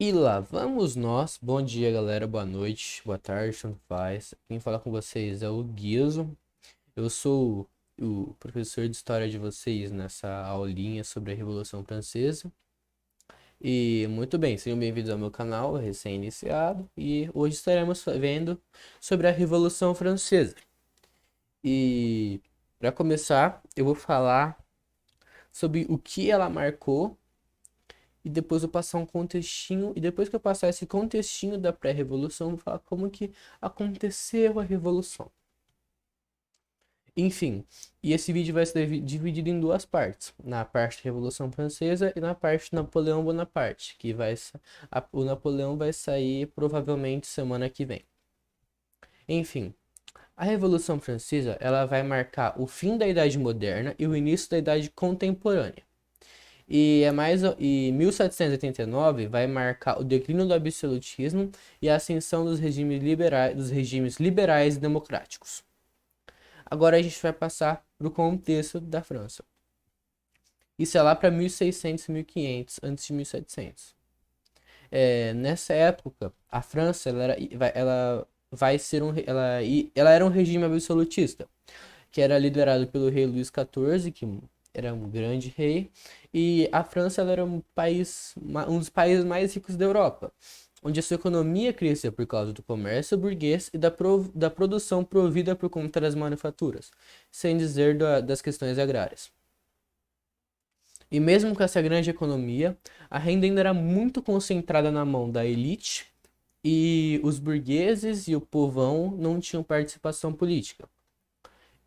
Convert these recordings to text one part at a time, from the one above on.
E lá vamos nós. Bom dia, galera. Boa noite, boa tarde, tanto faz. Quem fala com vocês é o Guizo. Eu sou o professor de história de vocês nessa aulinha sobre a Revolução Francesa. E muito bem, sejam bem-vindos ao meu canal, recém-iniciado. E hoje estaremos vendo sobre a Revolução Francesa. E para começar, eu vou falar sobre o que ela marcou e depois eu passar um contextinho, e depois que eu passar esse contextinho da pré-revolução, eu vou falar como que aconteceu a revolução. Enfim, e esse vídeo vai ser dividido em duas partes, na parte da Revolução Francesa e na parte de Napoleão Bonaparte, que o Napoleão vai sair provavelmente semana que vem. Enfim, a Revolução Francesa, ela vai marcar o fim da Idade Moderna e o início da Idade Contemporânea. E 1789 vai marcar o declínio do absolutismo e a ascensão dos regimes liberais e democráticos. Agora a gente vai passar para o contexto da França. Isso é lá para 1600 e 1500, antes de 1700. Nessa época, a França ela vai ser ela era um regime absolutista, que era liderado pelo rei Luís XIV, que era um grande rei, e a França ela era um dos países mais ricos da Europa, onde a sua economia crescia por causa do comércio burguês e da produção provida por conta das manufaturas, sem dizer das questões agrárias. E mesmo com essa grande economia, a renda ainda era muito concentrada na mão da elite e os burgueses e o povão não tinham participação política.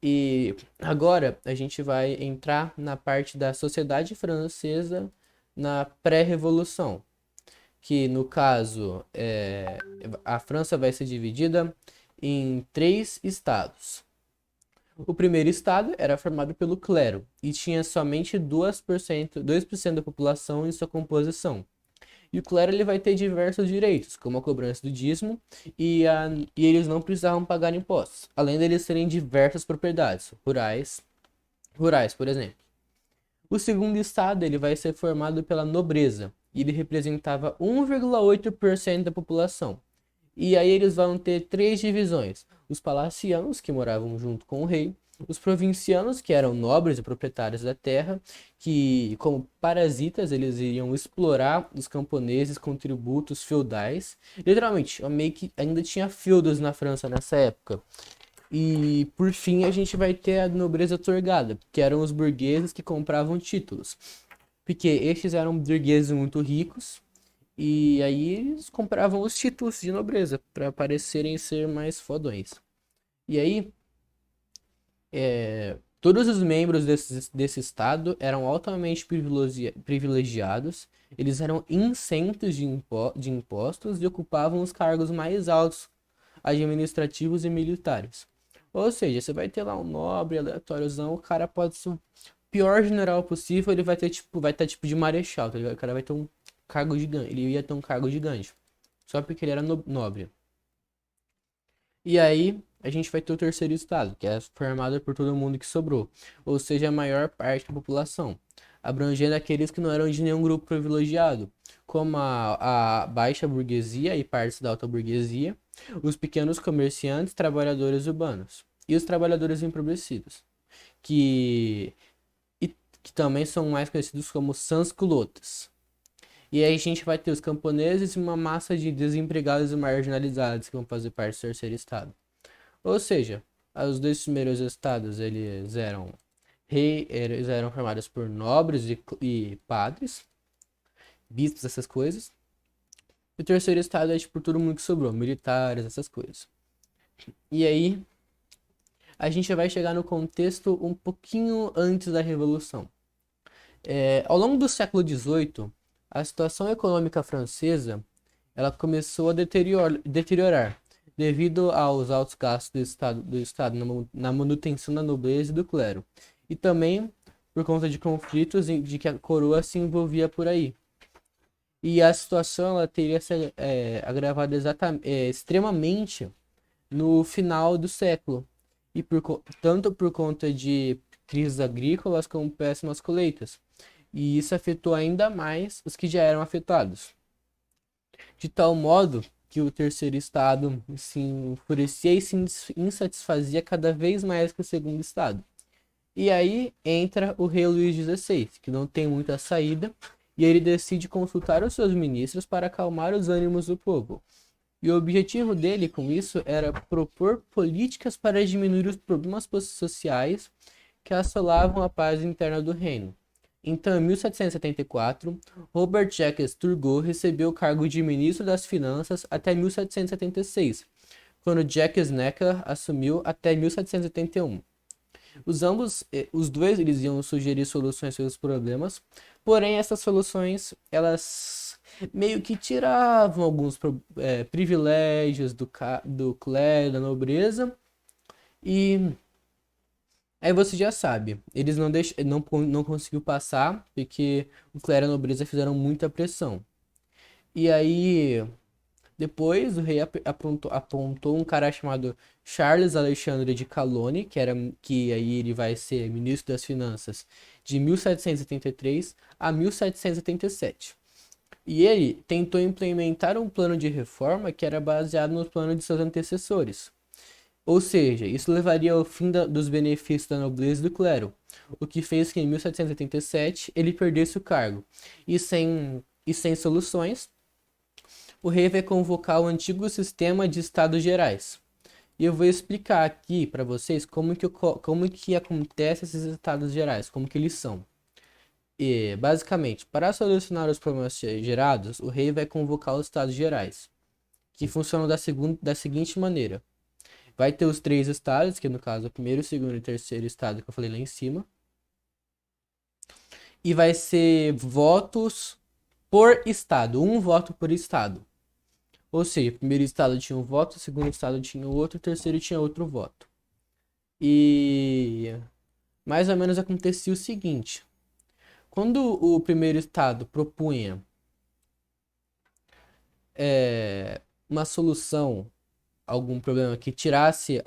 E agora a gente vai entrar na parte da sociedade francesa na pré-revolução, que no caso a França vai ser dividida em três estados. O primeiro estado era formado pelo clero e tinha somente 2% da população em sua composição. E o clero ele vai ter diversos direitos, como a cobrança do dízimo, e eles não precisavam pagar impostos, além deles terem diversas propriedades rurais, por exemplo. O segundo estado ele vai ser formado pela nobreza, e ele representava 1,8% da população. E aí eles vão ter três divisões: os palacianos, que moravam junto com o rei, os provincianos, que eram nobres e proprietários da terra, que, como parasitas, eles iriam explorar os camponeses com tributos feudais. Literalmente, meio que ainda tinha feudos na França nessa época. E, por fim, a gente vai ter a nobreza otorgada, que eram os burgueses que compravam títulos. Porque estes eram burgueses muito ricos, e aí eles compravam os títulos de nobreza para parecerem ser mais fodões. E aí, todos os membros desse estado eram altamente privilegiados, eles eram isentos de impostos e ocupavam os cargos mais altos administrativos e militares. Ou seja, você vai ter lá um nobre aleatóriozão, o cara pode ser o pior general possível, ele vai estar tipo de marechal, tá ligado? O cara vai ter um cargo gigante, ele ia ter um cargo gigante, só porque ele era nobre. E aí, a gente vai ter o terceiro estado, que é formado por todo mundo que sobrou, ou seja, a maior parte da população, abrangendo aqueles que não eram de nenhum grupo privilegiado, como a baixa burguesia e partes da alta burguesia, os pequenos comerciantes, trabalhadores urbanos e os trabalhadores empobrecidos, que, que também são mais conhecidos como sans-culottes. E aí a gente vai ter os camponeses e uma massa de desempregados e marginalizados que vão fazer parte do terceiro estado. Ou seja, os dois primeiros estados eles eram formados por nobres e padres, bispos, essas coisas. E o terceiro estado é tipo todo mundo que sobrou, militares, essas coisas. E aí a gente vai chegar no contexto um pouquinho antes da Revolução. Ao longo do século XVIII, a situação econômica francesa ela começou a deteriorar devido aos altos gastos do Estado na manutenção da nobreza e do clero, e também por conta de conflitos de que a coroa se envolvia por aí. E a situação ela teria se agravado extremamente no final do século, e tanto por conta de crises agrícolas como péssimas colheitas. E isso afetou ainda mais os que já eram afetados. de tal modo que o terceiro estado se enfurecia e se insatisfazia cada vez mais com o segundo estado. E aí entra o rei Luís XVI, que não tem muita saída, e ele decide consultar os seus ministros para acalmar os ânimos do povo. E o objetivo dele com isso era propor políticas para diminuir os problemas sociais que assolavam a paz interna do reino. Então, em 1774, Robert Jacques Turgot recebeu o cargo de ministro das Finanças até 1776, quando Jacques Necker assumiu até 1781. Os dois, eles iam sugerir soluções para os problemas, porém essas soluções, elas meio que tiravam alguns privilégios do clero, da nobreza, e aí você já sabe, eles não conseguiu passar, porque o clero e a nobreza fizeram muita pressão. E aí, depois o rei apontou um cara chamado Charles Alexandre de Calonne, que aí ele vai ser ministro das Finanças de 1773 a 1777. E ele tentou implementar um plano de reforma que era baseado no plano de seus antecessores. Ou seja, isso levaria ao fim dos benefícios da nobreza e do clero, o que fez que em 1787 ele perdesse o cargo. E sem soluções, o rei vai convocar o antigo sistema de estados gerais. E eu vou explicar aqui para vocês como que acontece esses estados gerais, como que eles são. E, basicamente, para solucionar os problemas gerados, o rei vai convocar os estados gerais, que funcionam da seguinte maneira. Vai ter os 3 estados, que no caso é o primeiro, segundo e terceiro estado que eu falei lá em cima. E vai ser votos por estado, um voto por estado. Ou seja, o primeiro estado tinha um voto, o segundo estado tinha outro, o terceiro tinha outro voto. E mais ou menos acontecia o seguinte. Quando o primeiro estado propunha uma solução, algum problema que tirasse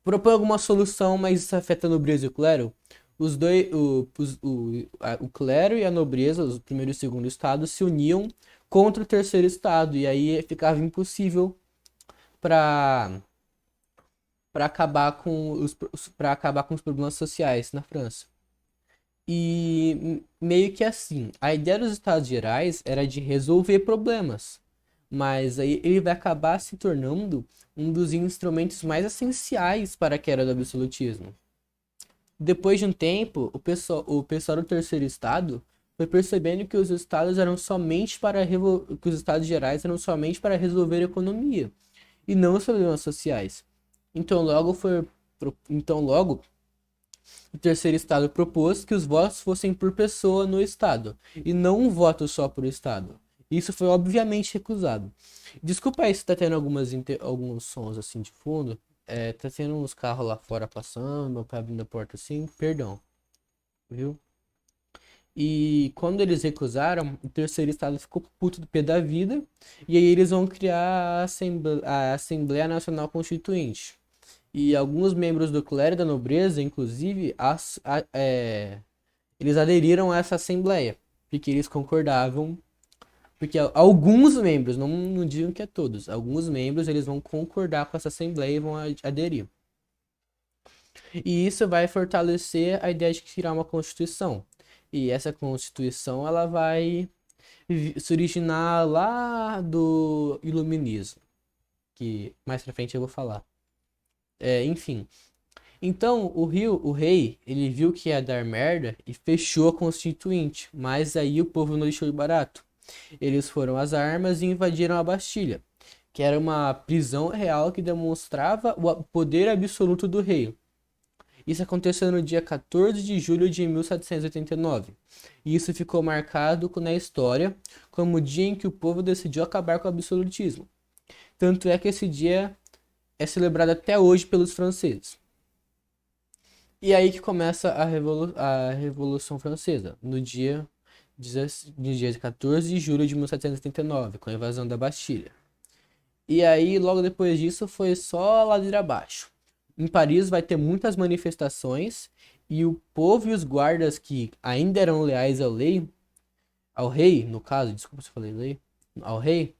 propõe alguma solução, mas isso afeta a nobreza e o clero, os dois, o clero e a nobreza, o primeiro e o segundo estado, se uniam contra o terceiro estado, e aí ficava impossível para acabar com os problemas sociais na França. E meio que assim, a ideia dos Estados Gerais era de resolver problemas, mas aí ele vai acabar se tornando um dos instrumentos mais essenciais para a queda do absolutismo. Depois de um tempo, o pessoal do terceiro estado foi percebendo que os estados que os estados gerais eram somente para resolver a economia e não os problemas sociais. Então logo o terceiro estado propôs que os votos fossem por pessoa no estado e não um voto só por estado. Isso foi obviamente recusado. Desculpa aí se tá tendo alguns sons assim de fundo. Tá tendo uns carros lá fora passando, meu pai abrindo a porta assim, perdão, viu? E quando eles recusaram, o terceiro estado ficou puto do pé da vida, e aí eles vão criar a Assembleia Nacional Constituinte. E alguns membros do clero e da nobreza, inclusive, eles aderiram a essa Assembleia, porque eles concordavam, porque alguns membros, não digam que é todos, alguns membros eles vão concordar com essa Assembleia e vão aderir. E isso vai fortalecer a ideia de criar uma Constituição. E essa Constituição ela vai se originar lá do Iluminismo, que mais pra frente eu vou falar. Enfim. Então, o rei, ele viu que ia dar merda e fechou a Constituinte, mas aí o povo não deixou de barato. Eles foram às armas e invadiram a Bastilha, que era uma prisão real que demonstrava o poder absoluto do rei. Isso aconteceu no dia 14 de julho de 1789. E isso ficou marcado na história como o dia em que o povo decidiu acabar com o absolutismo. Tanto é que esse dia é celebrado até hoje pelos franceses. E aí que começa a Revolução Francesa, no dia 14 de julho de 1789, com a invasão da Bastilha. E aí, logo depois disso, foi só ladeira abaixo. Em Paris vai ter muitas manifestações e o povo e os guardas que ainda eram leais ao rei, no caso, desculpa se eu falei lei, ao rei,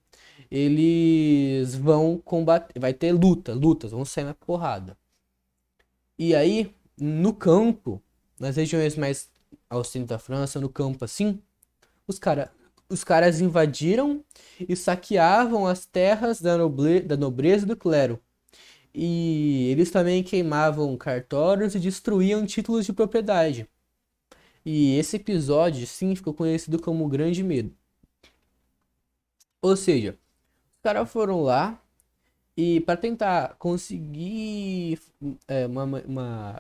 eles vão combater, vai ter lutas, vão sair na porrada. E aí, no campo, nas regiões mais ao centro da França, no campo assim, os, cara, os caras invadiram e saqueavam as terras da nobreza e do clero. E eles também queimavam cartórios e destruíam títulos de propriedade. E esse episódio, sim, ficou conhecido como o Grande Medo. Ou seja, os caras foram lá e para tentar conseguir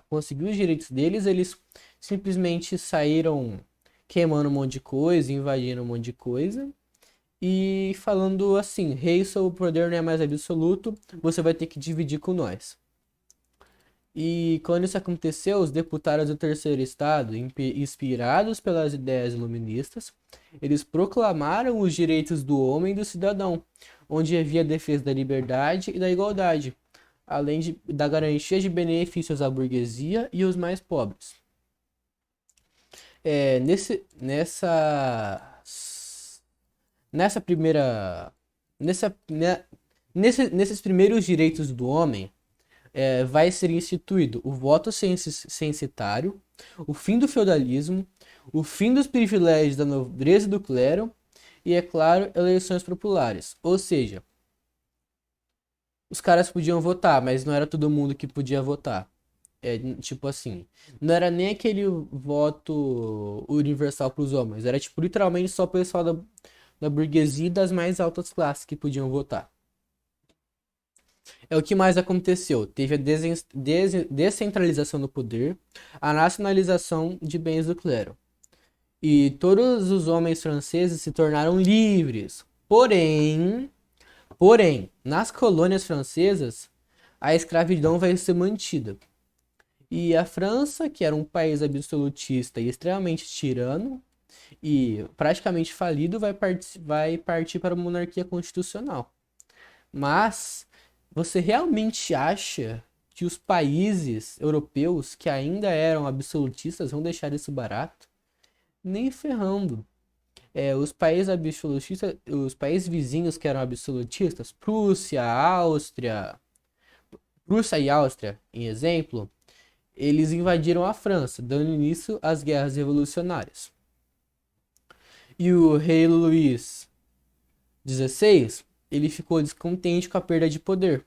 conseguir os direitos deles, eles simplesmente saíram queimando um monte de coisa, invadindo um monte de coisa e falando assim: rei, seu poder não é mais absoluto, você vai ter que dividir com nós. E quando isso aconteceu, os deputados do Terceiro Estado, inspirados pelas ideias iluministas, eles proclamaram os direitos do homem e do cidadão, onde havia defesa da liberdade e da igualdade, além da garantia de benefícios à burguesia e aos mais pobres. É, nessa primeira, nessa, né, nesses primeiros direitos do homem, vai ser instituído o voto censitário, o fim do feudalismo, o fim dos privilégios da nobreza e do clero e, é claro, eleições populares. Ou seja, os caras podiam votar, mas não era todo mundo que podia votar. Tipo assim, não era nem aquele voto universal para os homens, era tipo literalmente só o pessoal da burguesia e das mais altas classes que podiam votar. É o que mais aconteceu. Teve a descentralização do poder, a nacionalização de bens do clero. E todos os homens franceses se tornaram livres. Porém, nas colônias francesas, a escravidão vai ser mantida. E a França, que era um país absolutista e extremamente tirano e praticamente falido, vai partir para a monarquia constitucional. Mas você realmente acha que os países europeus que ainda eram absolutistas vão deixar isso barato? Nem ferrando. Os países vizinhos que eram absolutistas, Prússia e Áustria, em exemplo, eles invadiram a França, dando início às guerras revolucionárias. E o rei Luís XVI, ele ficou descontente com a perda de poder.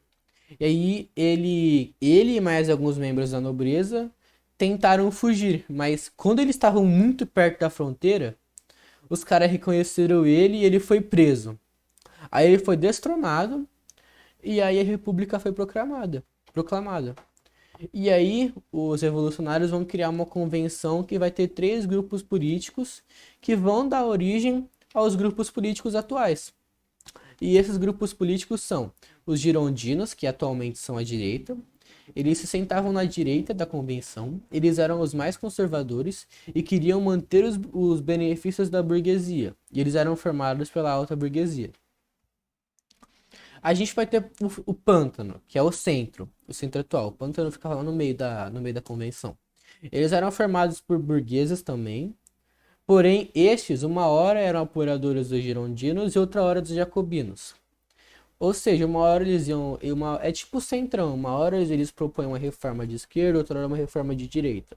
E aí ele e mais alguns membros da nobreza tentaram fugir, mas quando eles estavam muito perto da fronteira, os caras reconheceram ele e ele foi preso. Aí ele foi destronado e aí a república foi proclamada. E aí os revolucionários vão criar uma convenção que vai ter 3 grupos políticos que vão dar origem aos grupos políticos atuais. E esses grupos políticos são os girondinos, que atualmente são a direita. Eles se sentavam na direita da convenção, eles eram os mais conservadores e queriam manter os benefícios da burguesia. E eles eram formados pela alta burguesia. A gente vai ter o pântano, que é o centro atual. O pântano fica lá no meio da convenção. Eles eram formados por burgueses também. Porém, estes, uma hora eram apoiadores dos girondinos e outra hora dos jacobinos. Ou seja, uma hora eles iam. É tipo centrão, uma hora eles propõem uma reforma de esquerda, outra hora uma reforma de direita.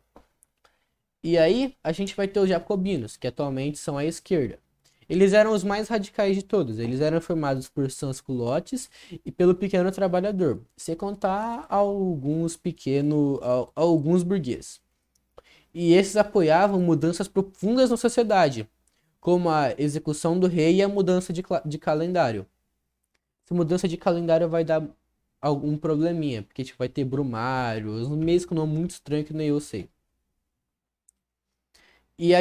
E aí a gente vai ter os jacobinos, que atualmente são a esquerda. Eles eram os mais radicais de todos. Eles eram formados por sans-culottes e pelo pequeno trabalhador, sem contar alguns burgueses. E esses apoiavam mudanças profundas na sociedade, como a execução do rei e a mudança de calendário. Essa mudança de calendário vai dar algum probleminha, porque tipo, vai ter Brumário, um mês com nome muito estranho que nem eu sei. E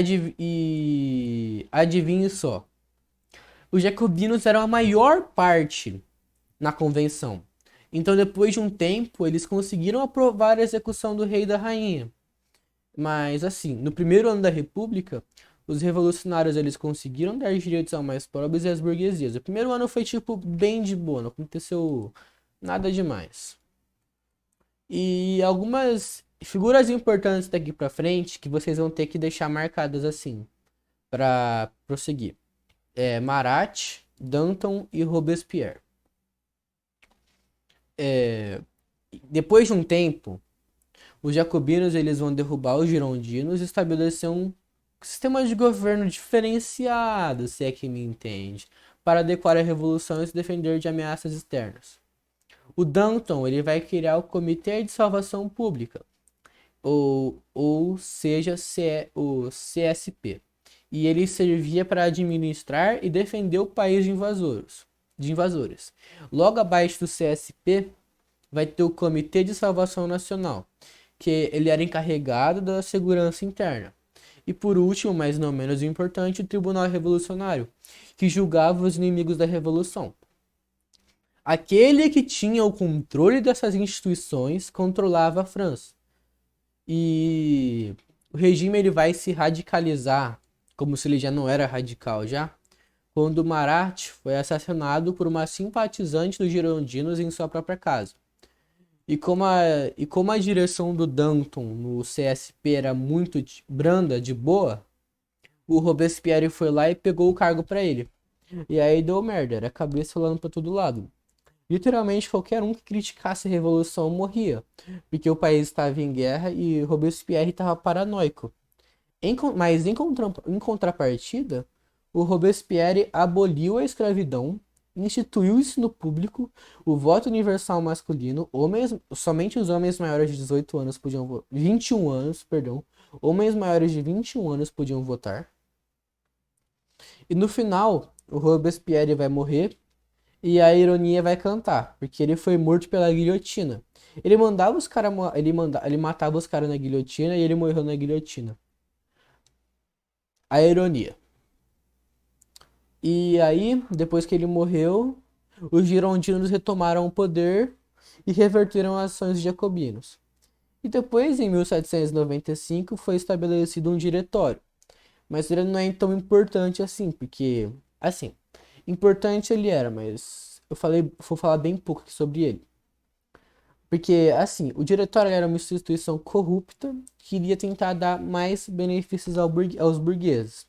adivinhe só, os jacobinos eram a maior parte na convenção. Então, depois de um tempo, eles conseguiram aprovar a execução do rei e da rainha. Mas, assim, no primeiro ano da República, os revolucionários eles conseguiram dar direitos aos mais pobres e às burguesias. O primeiro ano foi, tipo, bem de boa, não aconteceu nada demais. E algumas figuras importantes daqui pra frente que vocês vão ter que deixar marcadas assim, pra prosseguir. Marat, Danton e Robespierre. Depois de um tempo, os jacobinos eles vão derrubar os girondinos e estabelecer um sistema de governo diferenciado, se é que me entende, para adequar a revolução e se defender de ameaças externas. O Danton ele vai criar o Comitê de Salvação Pública, ou seja, o CSP. E ele servia para administrar e defender o país de invasores. Logo abaixo do CSP vai ter o Comitê de Salvação Nacional, que ele era encarregado da segurança interna. E por último, mas não menos importante, o Tribunal Revolucionário, que julgava os inimigos da Revolução. Aquele que tinha o controle dessas instituições controlava a França. E o regime ele vai se radicalizar, como se ele já não era radical já, quando Marat foi assassinado por uma simpatizante dos girondinos em sua própria casa. E como a direção do Danton no CSP era muito branda, de boa, o Robespierre foi lá e pegou o cargo pra ele. E aí deu merda, era a cabeça rolando pra todo lado. Literalmente qualquer um que criticasse a revolução morria, porque o país estava em guerra e Robespierre estava paranoico. Mas em contrapartida, o Robespierre aboliu a escravidão, instituiu o ensino público, o voto universal masculino, somente os homens maiores de 18 anos podiam 21 anos, perdão, homens maiores de 21 anos podiam votar. E no final, o Robespierre vai morrer e a ironia vai cantar, porque ele foi morto pela guilhotina. Ele mandava os caras, ele matava os caras na guilhotina e ele morreu na guilhotina. A ironia. E aí, depois que ele morreu, os girondinos retomaram o poder e reverteram as ações dos jacobinos. E depois, em 1795, foi estabelecido um diretório. Mas ele não é tão importante assim, porque, assim, importante ele era, mas vou falar bem pouco aqui sobre ele. Porque, assim, o diretório era uma instituição corrupta que queria tentar dar mais benefícios aos burgueses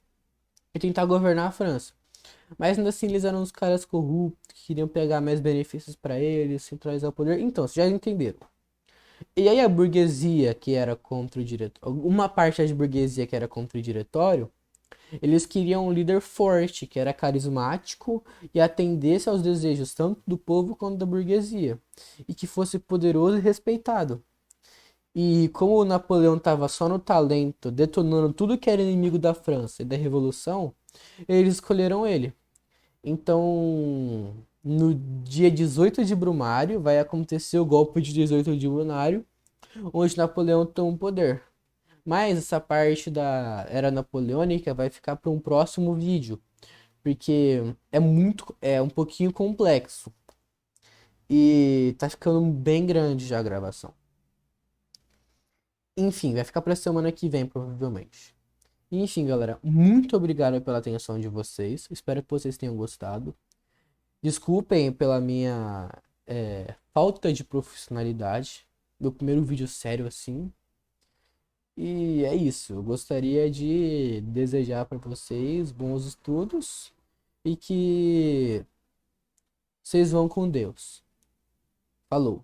e tentar governar a França. Mas ainda assim eles eram uns caras corruptos que queriam pegar mais benefícios para eles, centralizar o poder. Então, vocês já entenderam. E aí a burguesia que era contra o diretório, uma parte da burguesia que era contra o diretório, eles queriam um líder forte, que era carismático e atendesse aos desejos tanto do povo quanto da burguesia, e que fosse poderoso e respeitado. E como o Napoleão estava só no talento, detonando tudo que era inimigo da França e da Revolução, eles escolheram ele. Então, no dia 18 de Brumário, vai acontecer o golpe de 18 de Brumário, onde Napoleão toma o poder. Mas essa parte da era napoleônica vai ficar para um próximo vídeo, porque é um pouquinho complexo e tá ficando bem grande já a gravação. Enfim, vai ficar para semana que vem provavelmente. Enfim, galera, muito obrigado pela atenção de vocês. Espero que vocês tenham gostado. Desculpem pela minha falta de profissionalidade. Meu primeiro vídeo sério assim. E é isso. Eu gostaria de desejar para vocês bons estudos e que vocês vão com Deus. Falou!